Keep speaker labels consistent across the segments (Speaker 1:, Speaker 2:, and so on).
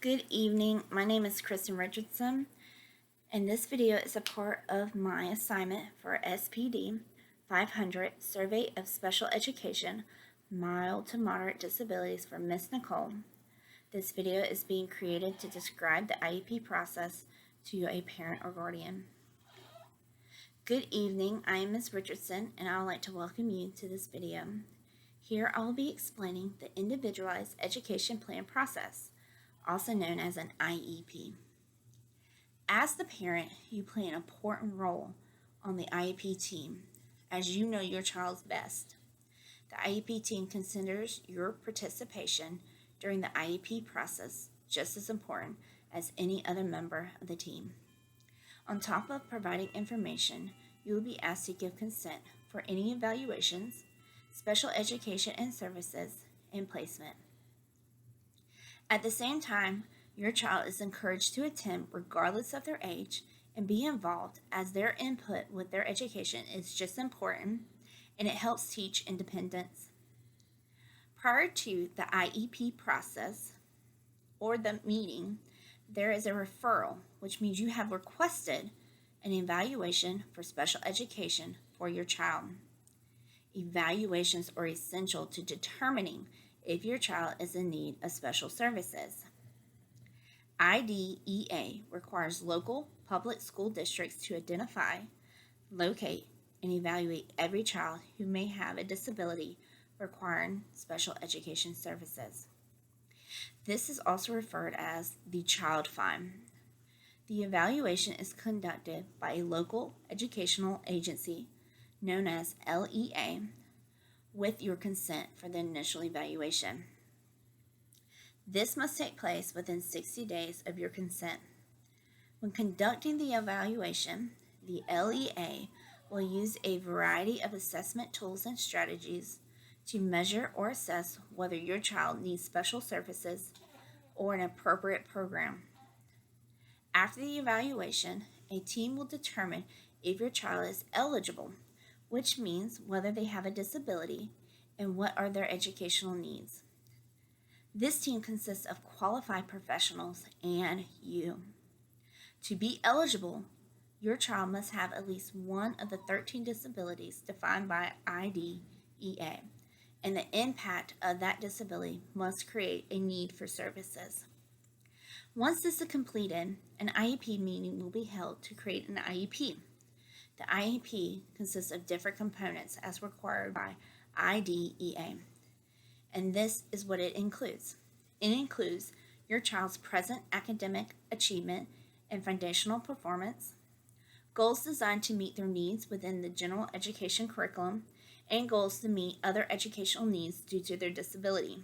Speaker 1: Good evening, my name is Christan Richardson, and this video is a part of my assignment for SPD 500 Survey of Special Education, Mild to Moderate Disabilities for Miss Nicole. This video is being created to describe the IEP process to a parent or guardian. Good evening, I am Ms. Richardson, and I would like to welcome you to this video. Here I will be explaining the Individualized Education Plan process, also known as an IEP. As the parent, you play an important role on the IEP team, as you know your child's best. The IEP team considers your participation during the IEP process just as important as any other member of the team. On top of providing information, you will be asked to give consent for any evaluations, special education and services, and placement. At the same time, your child is encouraged to attend regardless of their age and be involved, as their input with their education is just important and it helps teach independence. Prior to the IEP process or the meeting, there is a referral, which means you have requested an evaluation for special education for your child. Evaluations are essential to determining if your child is in need of special services. IDEA requires local public school districts to identify, locate, and evaluate every child who may have a disability requiring special education services. This is also referred as the child find. The evaluation is conducted by a local educational agency known as LEA with your consent for the initial evaluation. This must take place within 60 days of your consent. When conducting the evaluation, the LEA will use a variety of assessment tools and strategies to measure or assess whether your child needs special services or an appropriate program. After the evaluation, a team will determine if your child is eligible, which means whether they have a disability and what are their educational needs. This team consists of qualified professionals and you. To be eligible, your child must have at least one of the 13 disabilities defined by IDEA, and the impact of that disability must create a need for services. Once this is completed, an IEP meeting will be held to create an IEP. The IEP consists of different components as required by IDEA, and this is what it includes. It includes your child's present academic achievement and foundational performance, goals designed to meet their needs within the general education curriculum, and goals to meet other educational needs due to their disability.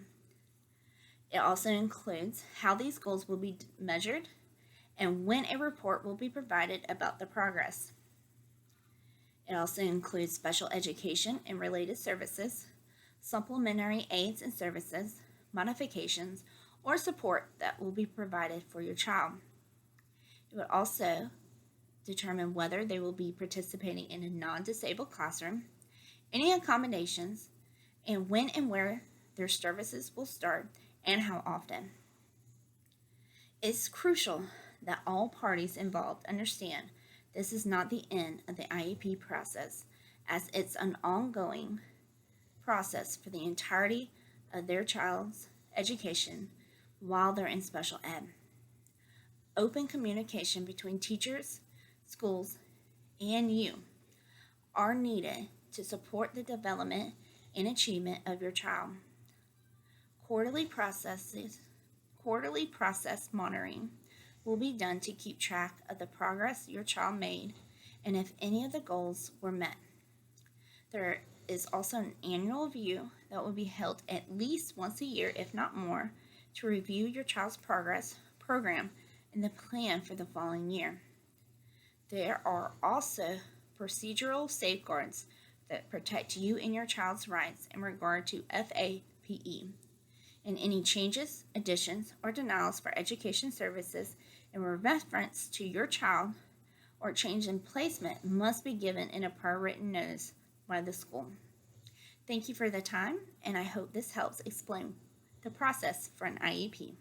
Speaker 1: It also includes how these goals will be measured and when a report will be provided about the progress. It also includes special education and related services, supplementary aids and services, modifications, or support that will be provided for your child. It would also determine whether they will be participating in a non-disabled classroom, any accommodations, and when and where their services will start and how often. It's crucial that all parties involved understand this is not the end of the IEP process, as it's an ongoing process for the entirety of their child's education while they're in special ed. Open communication between teachers, schools, and you are needed to support the development and achievement of your child. Quarterly process monitoring will be done to keep track of the progress your child made and if any of the goals were met. There is also an annual review that will be held at least once a year, if not more, to review your child's progress, program, and the plan for the following year. There are also procedural safeguards that protect you and your child's rights in regard to FAPE, and any changes, additions, or denials for education services in reference to your child or change in placement must be given in a prior written notice by the school. Thank you for the time, and I hope this helps explain the process for an IEP.